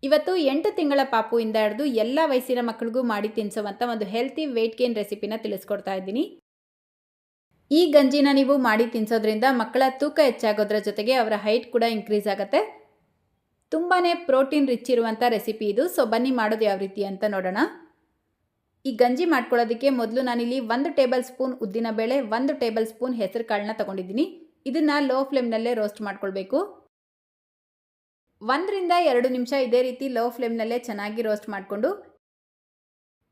ಇವತ್ತು 8 ತಿಂಗಳ ಪಾಪುವಿಂದ ಹಿಡಿದು ಎಲ್ಲ ವಯಸ್ಸಿನ ಮಕ್ಕಳಿಗೂ ಮಾಡಿ ತಿನ್ನಿಸುವಂಥ ಒಂದು ಹೆಲ್ತಿ ವೆಯ್ಟ್ ಗೇನ್ ರೆಸಿಪಿನ ತಿಳಿಸ್ಕೊಡ್ತಾ ಇದ್ದೀನಿ. ಈ ಗಂಜಿನ ನೀವು ಮಾಡಿ ತಿನ್ನಿಸೋದ್ರಿಂದ ಮಕ್ಕಳ ತೂಕ ಹೆಚ್ಚಾಗೋದ್ರ ಜೊತೆಗೆ ಅವರ ಹೈಟ್ ಕೂಡ ಇನ್ಕ್ರೀಸ್ ಆಗುತ್ತೆ. ತುಂಬಾ ಪ್ರೋಟೀನ್ ರಿಚ್ ಇರುವಂಥ ರೆಸಿಪಿ ಇದು. ಸೊ ಬನ್ನಿ ಮಾಡೋದು ಯಾವ ರೀತಿ ಅಂತ ನೋಡೋಣ. ಈ ಗಂಜಿ ಮಾಡ್ಕೊಳ್ಳೋದಕ್ಕೆ ಮೊದಲು ನಾನಿಲ್ಲಿ 1 ಟೇಬಲ್ ಸ್ಪೂನ್ ಉದ್ದಿನಬೇಳೆ, 1 ಟೇಬಲ್ ಸ್ಪೂನ್ ಹೆಸರು ಕಾಳನ್ನ ತೊಗೊಂಡಿದ್ದೀನಿ. ಇದನ್ನು ಲೋ ಫ್ಲೇಮ್ನಲ್ಲೇ ರೋಸ್ಟ್ ಮಾಡ್ಕೊಳ್ಬೇಕು. 1 ರಿಂದ 2 ನಿಮಿಷ ಇದೇ ರೀತಿ ಲೋ ಫ್ಲೇಮ್ನಲ್ಲೇ ಚೆನ್ನಾಗಿ ರೋಸ್ಟ್ ಮಾಡಿಕೊಂಡು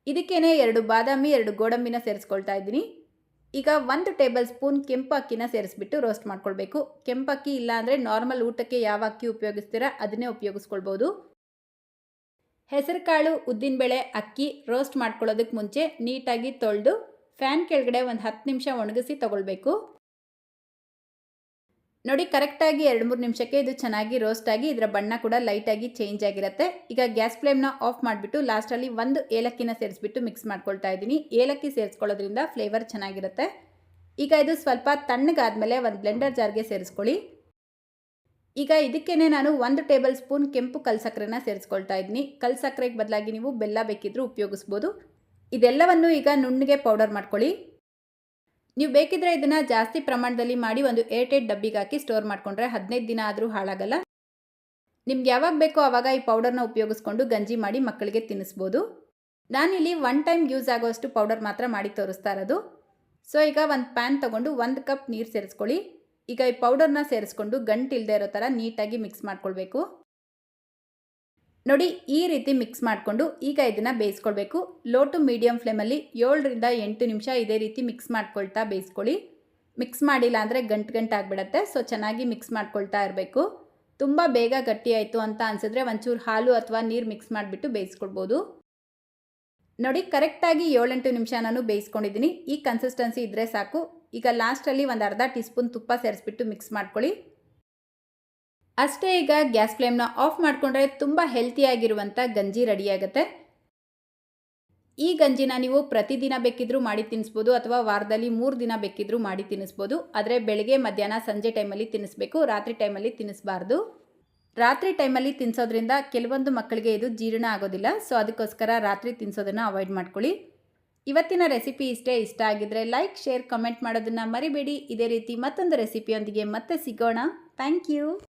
ಇದಕ್ಕೇನೆ 2 ಬಾದಾಮಿ 2 ಗೋಡಂಬಿನ ಸೇರಿಸ್ಕೊಳ್ತಾ ಇದ್ದೀನಿ. ಈಗ 1 ಟೇಬಲ್ ಸ್ಪೂನ್ ಕೆಂಪು ಅಕ್ಕಿನ ಸೇರಿಸ್ಬಿಟ್ಟು ರೋಸ್ಟ್ ಮಾಡ್ಕೊಳ್ಬೇಕು. ಕೆಂಪು ಅಕ್ಕಿ ಇಲ್ಲ ಅಂದರೆ ನಾರ್ಮಲ್ ಊಟಕ್ಕೆ ಯಾವ ಅಕ್ಕಿ ಉಪಯೋಗಿಸ್ತೀರಾ ಅದನ್ನೇ ಉಪಯೋಗಿಸ್ಕೊಳ್ಬೋದು. ಹೆಸರು ಕಾಳು, ಉದ್ದಿನಬೇಳೆ, ಅಕ್ಕಿ ರೋಸ್ಟ್ ಮಾಡ್ಕೊಳ್ಳೋದಕ್ಕೆ ಮುಂಚೆ ನೀಟಾಗಿ ತೊಳೆದು ಫ್ಯಾನ್ ಕೆಳಗಡೆ ಒಂದು 10 ನಿಮಿಷ ಒಣಗಿಸಿ ತಗೊಳ್ಬೇಕು. ನೋಡಿ, ಕರೆಕ್ಟಾಗಿ 2-3 ನಿಮಿಷಕ್ಕೆ ಇದು ಚೆನ್ನಾಗಿ ರೋಸ್ಟ್ ಆಗಿ ಇದರ ಬಣ್ಣ ಕೂಡ ಲೈಟಾಗಿ ಚೇಂಜ್ ಆಗಿರುತ್ತೆ. ಈಗ ಗ್ಯಾಸ್ ಫ್ಲೇಮ್ನ ಆಫ್ ಮಾಡಿಬಿಟ್ಟು ಲಾಸ್ಟಲ್ಲಿ 1 ಏಲಕ್ಕಿನ ಸೇರಿಸ್ಬಿಟ್ಟು ಮಿಕ್ಸ್ ಮಾಡ್ಕೊಳ್ತಾ ಇದ್ದೀನಿ. ಏಲಕ್ಕಿ ಸೇರಿಸ್ಕೊಳ್ಳೋದ್ರಿಂದ ಫ್ಲೇವರ್ ಚೆನ್ನಾಗಿರುತ್ತೆ. ಈಗ ಇದು ಸ್ವಲ್ಪ ತಣ್ಣಗಾದ್ಮೇಲೆ ಒಂದು ಬ್ಲೆಂಡರ್ ಜಾರ್ಗೆ ಸೇರಿಸ್ಕೊಳ್ಳಿ. ಈಗ ಇದಕ್ಕೇನೆ ನಾನು 1 ಟೇಬಲ್ ಸ್ಪೂನ್ ಕೆಂಪು ಕಲ್ಸಕ್ಕರೆನ ಸೇರಿಸ್ಕೊಳ್ತಾ ಇದ್ದೀನಿ. ಕಲ್ಸಕ್ಕರೆಗೆ ಬದಲಾಗಿ ನೀವು ಬೆಲ್ಲ ಬೇಕಿದ್ರೂ ಉಪಯೋಗಿಸ್ಬೋದು. ಇದೆಲ್ಲವನ್ನು ಈಗ ನುಣ್ಣಗೆ ಪೌಡರ್ ಮಾಡ್ಕೊಳ್ಳಿ. ನೀವು ಬೇಕಿದ್ರೆ ಇದನ್ನು ಜಾಸ್ತಿ ಪ್ರಮಾಣದಲ್ಲಿ ಮಾಡಿ ಒಂದು ಏರ್ಟೈಟ್ ಡಬ್ಬಿಗೆ ಹಾಕಿ ಸ್ಟೋರ್ ಮಾಡಿಕೊಂಡ್ರೆ 15 ದಿನ ಆದರೂ ಹಾಳಾಗಲ್ಲ. ನಿಮ್ಗೆ ಯಾವಾಗ ಬೇಕೋ ಆವಾಗ ಈ ಪೌಡರ್ನ ಉಪಯೋಗಿಸ್ಕೊಂಡು ಗಂಜಿ ಮಾಡಿ ಮಕ್ಕಳಿಗೆ ತಿನ್ನಿಸ್ಬೋದು. ನಾನಿಲ್ಲಿ 1 ಟೈಮ್ ಯೂಸ್ ಆಗೋಷ್ಟು ಪೌಡರ್ ಮಾತ್ರ ಮಾಡಿ ತೋರಿಸ್ತಾ ಇರೋದು. ಸೊ ಈಗ ಒಂದು ಪ್ಯಾನ್ ತೊಗೊಂಡು 1 ಕಪ್ ನೀರು ಸೇರಿಸ್ಕೊಳ್ಳಿ. ಈಗ ಈ ಪೌಡರ್ನ ಸೇರಿಸ್ಕೊಂಡು ಗಂಟಿಲ್ಲದೆ ಇರೋ ಥರ ನೀಟಾಗಿ ಮಿಕ್ಸ್ ಮಾಡ್ಕೊಳ್ಬೇಕು. ನೋಡಿ, ಈ ರೀತಿ ಮಿಕ್ಸ್ ಮಾಡಿಕೊಂಡು ಈಗ ಇದನ್ನು ಬೇಯಿಸ್ಕೊಳ್ಬೇಕು. ಲೋ ಟು ಮೀಡಿಯಮ್ ಫ್ಲೇಮಲ್ಲಿ 7 ರಿಂದ 8 ನಿಮಿಷ ಇದೇ ರೀತಿ ಮಿಕ್ಸ್ ಮಾಡ್ಕೊಳ್ತಾ ಬೇಯಿಸ್ಕೊಳ್ಳಿ. ಮಿಕ್ಸ್ ಮಾಡಿಲ್ಲ ಅಂದರೆ ಗಂಟು ಆಗಿಬಿಡತ್ತೆ. ಸೊ ಚೆನ್ನಾಗಿ ಮಿಕ್ಸ್ ಮಾಡ್ಕೊಳ್ತಾ ಇರಬೇಕು. ತುಂಬ ಬೇಗ ಗಟ್ಟಿ ಆಯಿತು ಅಂತ ಅನಿಸಿದ್ರೆ ಒಂಚೂರು ಹಾಲು ಅಥವಾ ನೀರು ಮಿಕ್ಸ್ ಮಾಡಿಬಿಟ್ಟು ಬೇಯಿಸ್ಕೊಳ್ಬೋದು. ನೋಡಿ, ಕರೆಕ್ಟಾಗಿ 7-8 ನಿಮಿಷ ನಾನು ಬೇಯಿಸ್ಕೊಂಡಿದ್ದೀನಿ. ಈ ಕನ್ಸಿಸ್ಟೆನ್ಸಿ ಇದ್ದರೆ ಸಾಕು. ಈಗ ಲಾಸ್ಟಲ್ಲಿ ಒಂದು ಅರ್ಧ ಟೀ ಸ್ಪೂನ್ ತುಪ್ಪ ಸೇರಿಸ್ಬಿಟ್ಟು ಮಿಕ್ಸ್ ಮಾಡ್ಕೊಳ್ಳಿ. ಅಷ್ಟೇ, ಈಗ ಗ್ಯಾಸ್ ಫ್ಲೇಮ್ನ ಆಫ್ ಮಾಡಿಕೊಂಡ್ರೆ ತುಂಬ ಹೆಲ್ತಿಯಾಗಿರುವಂಥ ಗಂಜಿ ರೆಡಿಯಾಗುತ್ತೆ. ಈ ಗಂಜಿನ ನೀವು ಪ್ರತಿದಿನ ಬೇಕಿದ್ರೂ ಮಾಡಿ ತಿನ್ನಿಸ್ಬೋದು ಅಥವಾ ವಾರದಲ್ಲಿ 3 ದಿನ ಬೇಕಿದ್ರೂ ಮಾಡಿ ತಿನ್ನಿಸ್ಬೋದು. ಆದರೆ ಬೆಳಗ್ಗೆ, ಮಧ್ಯಾಹ್ನ, ಸಂಜೆ ಟೈಮಲ್ಲಿ ತಿನ್ನಿಸ್ಬೇಕು. ರಾತ್ರಿ ಟೈಮಲ್ಲಿ ತಿನ್ನಿಸ್ಬಾರ್ದು. ರಾತ್ರಿ ಟೈಮಲ್ಲಿ ತಿನ್ನಿಸೋದ್ರಿಂದ ಕೆಲವೊಂದು ಮಕ್ಕಳಿಗೆ ಇದು ಜೀರ್ಣ ಆಗೋದಿಲ್ಲ. ಸೊ ಅದಕ್ಕೋಸ್ಕರ ರಾತ್ರಿ ತಿನ್ನಿಸೋದನ್ನು ಅವಾಯ್ಡ್ ಮಾಡ್ಕೊಳ್ಳಿ. ಇವತ್ತಿನ ರೆಸಿಪಿ ಇಷ್ಟ ಆಗಿದ್ರೆ ಲೈಕ್, ಶೇರ್, ಕಮೆಂಟ್ ಮಾಡೋದನ್ನು ಮರಿಬೇಡಿ. ಇದೇ ರೀತಿ ಮತ್ತೊಂದು ರೆಸಿಪಿಯೊಂದಿಗೆ ಮತ್ತೆ ಸಿಗೋಣ. Thank you.